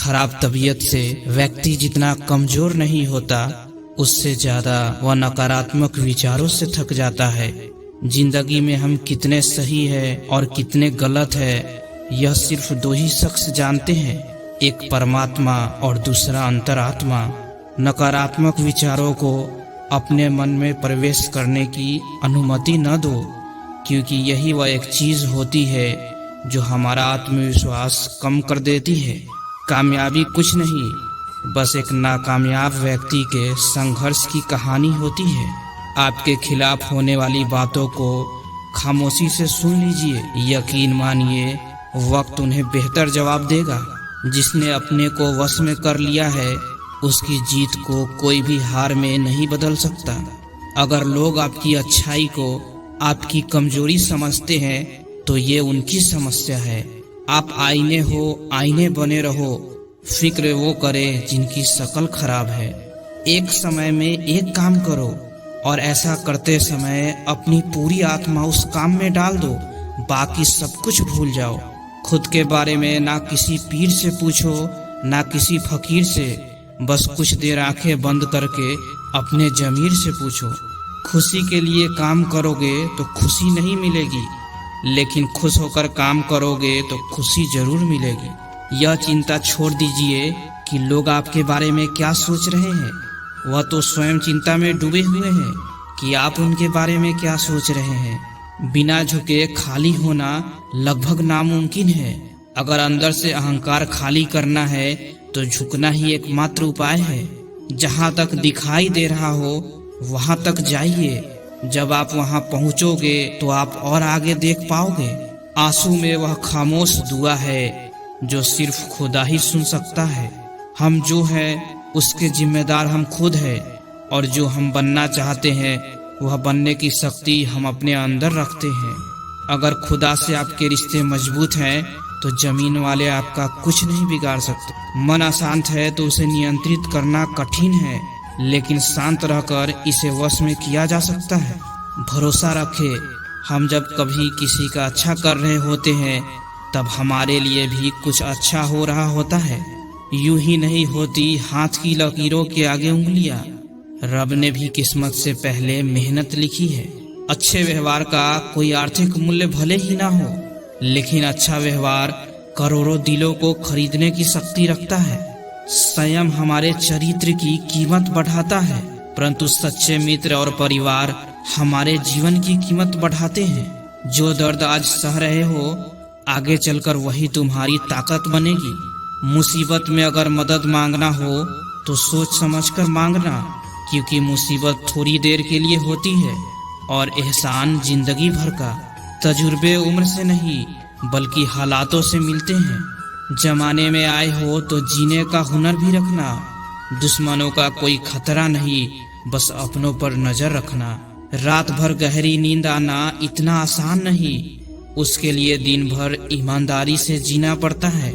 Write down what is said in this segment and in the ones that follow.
खराब तबीयत से व्यक्ति जितना कमजोर नहीं होता, उससे ज्यादा वह नकारात्मक विचारों से थक जाता है। जिंदगी में हम कितने सही है और कितने गलत है, यह सिर्फ दो ही शख्स जानते हैं, एक परमात्मा और दूसरा अंतरात्मा। नकारात्मक विचारों को अपने मन में प्रवेश करने की अनुमति न दो, क्योंकि यही वह एक चीज होती है जो हमारा आत्मविश्वास कम कर देती है। कामयाबी कुछ नहीं, बस एक नाकामयाब व्यक्ति के संघर्ष की कहानी होती है। आपके खिलाफ होने वाली बातों को खामोशी से सुन लीजिए। यकीन मानिए, वक्त उन्हें बेहतर जवाब देगा। जिसने अपने को वश में कर लिया है, उसकी जीत को कोई भी हार में नहीं बदल सकता। अगर लोग आपकी अच्छाई को आपकी कमजोरी समझते हैं, तो ये उनकी समस्या है। आप आईने हो, आईने बने रहो। फिक्र वो करे जिनकी शक्ल खराब है। एक समय में एक काम करो और ऐसा करते समय अपनी पूरी आत्मा उस काम में डाल दो। बाकी सब कुछ भूल जाओ। खुद के बारे में ना किसी पीर से पूछो, ना किसी फकीर से। बस कुछ देर आंखें बंद करके अपने जमीर से पूछो। खुशी के लिए काम करोगे तो खुशी नहीं मिलेगी, लेकिन खुश होकर काम करोगे तो खुशी जरूर मिलेगी। यह चिंता छोड़ दीजिए कि लोग आपके बारे में क्या सोच रहे हैं। वह तो स्वयं चिंता में डूबे हुए हैं कि आप उनके बारे में क्या सोच रहे हैं। बिना झुके खाली होना लगभग नामुमकिन है। अगर अंदर से अहंकार खाली करना है तो झुकना ही एकमात्र उपाय है। जहाँ तक दिखाई दे रहा हो वहाँ तक जाइए। जब आप वहाँ पहुँचोगे तो आप और आगे देख पाओगे। आंसू में वह खामोश दुआ है जो सिर्फ खुदा ही सुन सकता है। हम जो हैं उसके जिम्मेदार हम खुद हैं, और जो हम बनना चाहते हैं वह बनने की शक्ति हम अपने अंदर रखते हैं। अगर खुदा से आपके रिश्ते मजबूत हैं तो जमीन वाले आपका कुछ नहीं बिगाड़ सकते। मन अशांत है तो उसे नियंत्रित करना कठिन है, लेकिन शांत रहकर इसे वश में किया जा सकता है। भरोसा रखें, हम जब कभी किसी का अच्छा कर रहे होते हैं तब हमारे लिए भी कुछ अच्छा हो रहा होता है। यूं ही नहीं होती हाथ की लकीरों के आगे उंगलियां। रब ने भी किस्मत से पहले मेहनत लिखी है। अच्छे व्यवहार का कोई आर्थिक मूल्य भले ही ना हो, लेकिन अच्छा व्यवहार करोड़ों दिलों को खरीदने की शक्ति रखता है। संयम हमारे चरित्र की कीमत बढ़ाता है, परंतु सच्चे मित्र और परिवार हमारे जीवन की कीमत बढ़ाते हैं। जो दर्द आज सह रहे हो, आगे चलकर वही तुम्हारी ताकत बनेगी। मुसीबत में अगर मदद मांगना हो तो सोच समझकर मांगना, क्योंकि मुसीबत थोड़ी देर के लिए होती है और एहसान जिंदगी भर का। तजुर्बे उम्र से नहीं बल्कि हालातों से मिलते हैं। जमाने में आए हो तो जीने का हुनर भी रखना। दुश्मनों का कोई खतरा नहीं, बस अपनों पर नजर रखना। रात भर गहरी नींद आना इतना आसान नहीं, उसके लिए दिन भर ईमानदारी से जीना पड़ता है।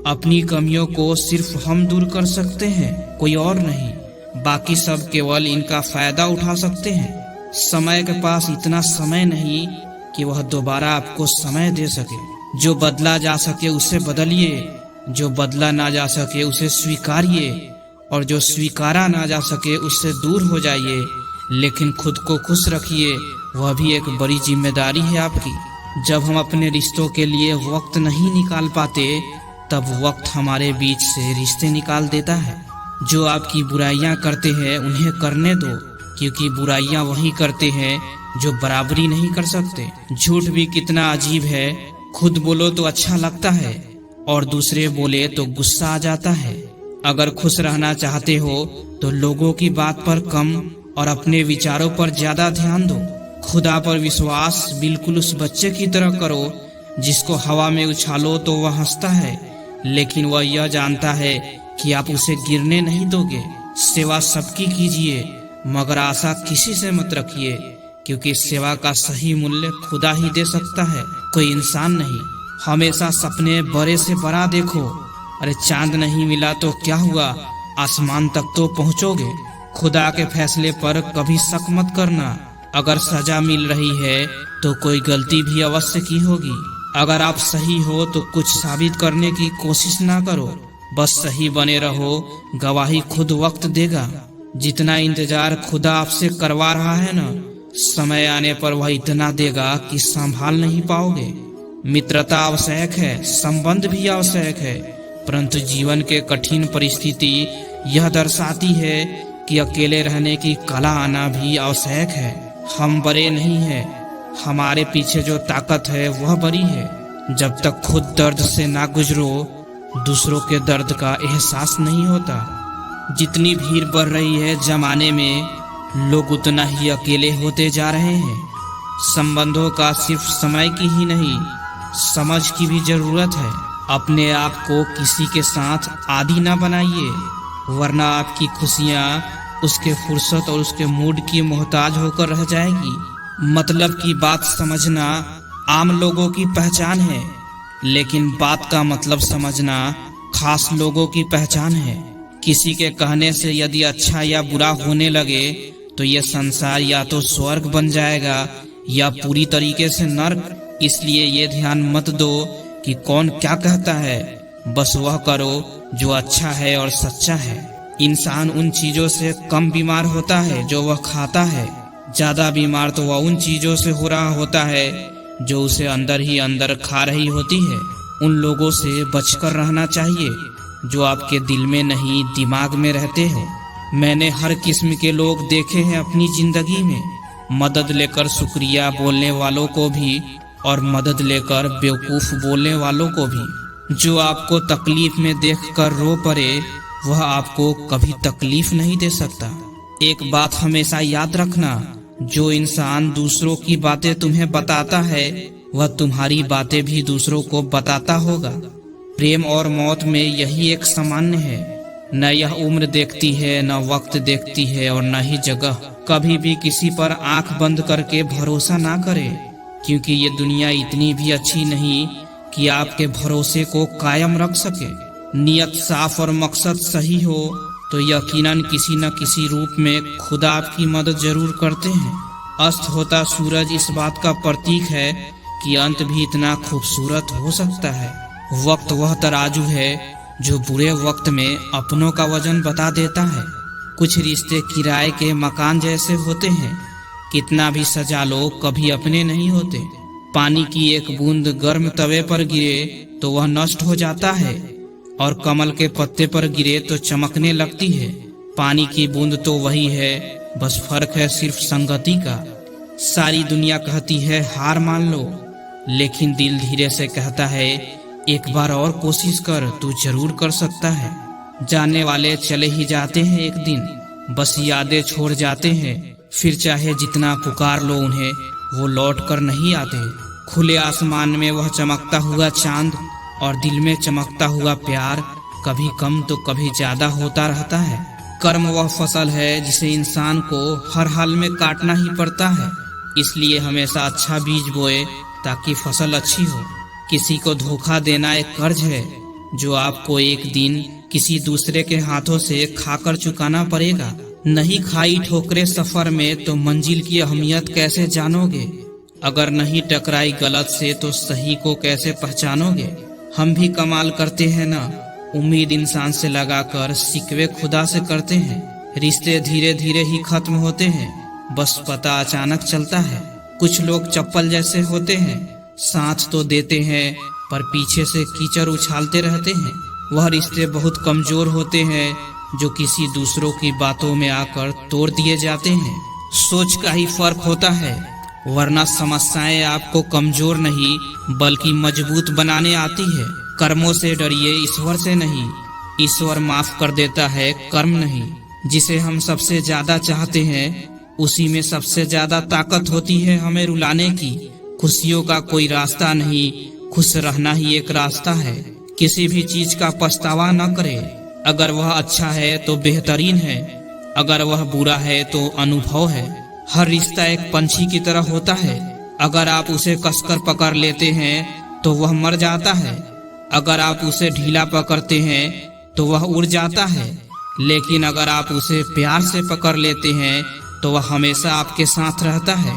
अपनी कमियों को सिर्फ हम दूर कर सकते हैं, कोई और नहीं। बाकी सब केवल इनका फायदा उठा सकते हैं। समय के पास इतना समय नहीं कि वह दोबारा आपको समय दे सके। जो बदला जा सके उसे बदलिए, जो बदला ना जा सके उसे स्वीकारिए, और जो स्वीकारा ना जा सके उससे दूर हो जाइए। लेकिन खुद को खुश रखिए, वह भी एक बड़ी जिम्मेदारी है आपकी। जब हम अपने रिश्तों के लिए वक्त नहीं निकाल पाते, तब वक्त हमारे बीच से रिश्ते निकाल देता है। जो आपकी बुराइयां करते हैं उन्हें करने दो, क्योंकि बुराइयां वही करते हैं जो बराबरी नहीं कर सकते। झूठ भी कितना अजीब है, खुद बोलो तो अच्छा लगता है और दूसरे बोले तो गुस्सा आ जाता है। अगर खुश रहना चाहते हो तो लोगों की बात पर कम और अपने विचारों पर ज्यादा ध्यान दो। खुदा पर विश्वास बिल्कुल उस बच्चे की तरह करो जिसको हवा में उछालो तो वह हंसता है, लेकिन वह यह जानता है कि आप उसे गिरने नहीं दोगे। सेवा सबकी कीजिए, मगर आशा किसी से मत रखिए, क्योंकि सेवा का सही मूल्य खुदा ही दे सकता है, कोई इंसान नहीं। हमेशा सपने बड़े से बड़ा देखो। अरे चांद नहीं मिला तो क्या हुआ, आसमान तक तो पहुंचोगे। खुदा के फैसले पर कभी शक मत करना। अगर सजा मिल रही है तो कोई गलती भी अवश्य की होगी। अगर आप सही हो तो कुछ साबित करने की कोशिश ना करो। बस सही बने रहो, गवाही खुद वक्त देगा। जितना इंतजार खुदा आपसे करवा रहा है ना, समय आने पर वह इतना देगा कि संभाल नहीं पाओगे। मित्रता आवश्यक है, संबंध भी आवश्यक है, परंतु जीवन के कठिन परिस्थिति यह दर्शाती है कि अकेले रहने की कला आना भी आवश्यक है। हम बड़े नहीं हैं, हमारे पीछे जो ताकत है वह बड़ी है। जब तक खुद दर्द से ना गुजरो, दूसरों के दर्द का एहसास नहीं होता। जितनी भीड़ बढ़ रही है जमाने में, लोग उतना ही अकेले होते जा रहे हैं। संबंधों का सिर्फ समय की ही नहीं, समझ की भी जरूरत है। अपने आप को किसी के साथ आदी ना बनाइए, वरना आपकी खुशियाँ उसके फुर्सत और उसके मूड की मोहताज होकर रह जाएगी। मतलब की बात समझना आम लोगों की पहचान है, लेकिन बात का मतलब समझना खास लोगों की पहचान है। किसी के कहने से यदि अच्छा या बुरा होने लगे तो यह संसार या तो स्वर्ग बन जाएगा या पूरी तरीके से नर्क। इसलिए ये ध्यान मत दो कि कौन क्या कहता है, बस वह करो जो अच्छा है और सच्चा है। इंसान उन चीजों से कम बीमार होता है जो वह खाता है, ज्यादा बीमार तो वह उन चीजों से हो रहा होता है जो उसे अंदर ही अंदर खा रही होती है। उन लोगों से बचकर रहना चाहिए जो आपके दिल में नहीं दिमाग में रहते हो। मैंने हर किस्म के लोग देखे हैं अपनी जिंदगी में, मदद लेकर शुक्रिया बोलने वालों को भी और मदद लेकर बेवकूफ बोलने वालों को भी। जो आपको तकलीफ में देखकर रो पड़े वह आपको कभी तकलीफ नहीं दे सकता। एक बात हमेशा याद रखना, जो इंसान दूसरों की बातें तुम्हें बताता है वह तुम्हारी बातें भी दूसरों को बताता होगा। प्रेम और मौत में यही एक सामान्य है, न यह उम्र देखती है, न वक्त देखती है और न ही जगह। कभी भी किसी पर आंख बंद करके भरोसा ना करें, क्योंकि ये दुनिया इतनी भी अच्छी नहीं कि आपके भरोसे को कायम रख सके। नियत साफ और मकसद सही हो तो यकीनन किसी न किसी रूप में खुदा आपकी मदद जरूर करते हैं। अस्त होता सूरज इस बात का प्रतीक है कि अंत भी इतना खूबसूरत हो सकता है। वक्त वह तराजू है जो बुरे वक्त में अपनों का वजन बता देता है। कुछ रिश्ते किराए के मकान जैसे होते हैं, कितना भी सजा लो कभी अपने नहीं होते। पानी की एक बूंद गर्म तवे पर गिरे तो वह नष्ट हो जाता है, और कमल के पत्ते पर गिरे तो चमकने लगती है। पानी की बूंद तो वही है, बस फर्क है सिर्फ संगति का। सारी दुनिया कहती है हार मान लो, लेकिन दिल धीरे से कहता है एक बार और कोशिश कर, तू जरूर कर सकता है। जाने वाले चले ही जाते हैं एक दिन, बस यादें छोड़ जाते हैं। फिर चाहे जितना पुकार लो उन्हें, वो लौट कर नहीं आते। खुले आसमान में वह चमकता हुआ चांद और दिल में चमकता हुआ प्यार कभी कम तो कभी ज्यादा होता रहता है। कर्म वह फसल है जिसे इंसान को हर हाल में काटना ही पड़ता है। इसलिए हमेशा अच्छा बीज बोए ताकि फसल अच्छी हो। किसी को धोखा देना एक कर्ज है जो आपको एक दिन किसी दूसरे के हाथों से खाकर चुकाना पड़ेगा। नहीं खाई ठोकरे सफर में तो मंजिल की अहमियत कैसे जानोगे? अगर नहीं टकराई गलत से तो सही को कैसे पहचानोगे? हम भी कमाल करते हैं ना, उम्मीद इंसान से लगाकर शिकवे खुदा से करते हैं। रिश्ते धीरे धीरे ही खत्म होते हैं, बस पता अचानक चलता है। कुछ लोग चप्पल जैसे होते हैं, साथ तो देते हैं पर पीछे से कीचड़ उछालते रहते हैं। वह रिश्ते बहुत कमजोर होते हैं जो किसी दूसरों की बातों में आकर तोड़ दिए जाते हैं। सोच का ही फर्क होता है, वरना समस्याएं आपको कमजोर नहीं बल्कि मजबूत बनाने आती है। कर्मों से डरिए, ईश्वर से नहीं। ईश्वर माफ कर देता है, कर्म नहीं। जिसे हम सबसे ज्यादा चाहते हैं उसी में सबसे ज्यादा ताकत होती है हमें रुलाने की। खुशियों का कोई रास्ता नहीं, खुश रहना ही एक रास्ता है। किसी भी चीज का पछतावा न करे। अगर वह अच्छा है तो बेहतरीन है, अगर वह बुरा है तो अनुभव है। हर रिश्ता एक पंछी की तरह होता है, अगर आप उसे कसकर पकड़ लेते हैं तो वह मर जाता है, अगर आप उसे ढीला पकड़ते हैं तो वह उड़ जाता है, लेकिन अगर आप उसे प्यार से पकड़ लेते हैं तो वह हमेशा आपके साथ रहता है।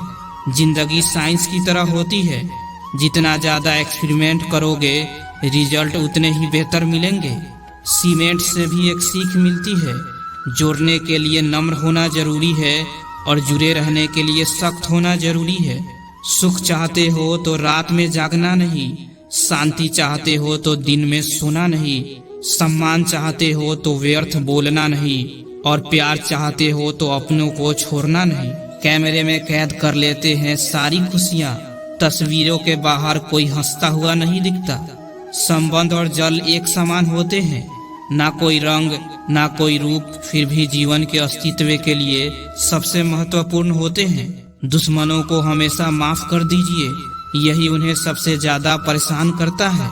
जिंदगी साइंस की तरह होती है, जितना ज्यादा एक्सपेरिमेंट करोगे रिजल्ट उतने ही बेहतर मिलेंगे। सीमेंट से भी एक सीख मिलती है। जोड़ने के लिए नम्र होना जरूरी है और जुड़े रहने के लिए सख्त होना जरूरी है। सुख चाहते हो तो रात में जागना नहीं, शांति चाहते हो तो दिन में सोना नहीं, सम्मान चाहते हो तो व्यर्थ बोलना नहीं, और प्यार चाहते हो तो अपनों को छोड़ना नहीं। कैमरे में कैद कर लेते हैं सारी खुशियाँ, तस्वीरों के बाहर कोई हंसता हुआ नहीं दिखता। संबंध और जल एक समान होते हैं, ना कोई रंग ना कोई रूप, फिर भी जीवन के अस्तित्व के लिए सबसे महत्वपूर्ण होते हैं। दुश्मनों को हमेशा माफ कर दीजिए, यही उन्हें सबसे ज्यादा परेशान करता है।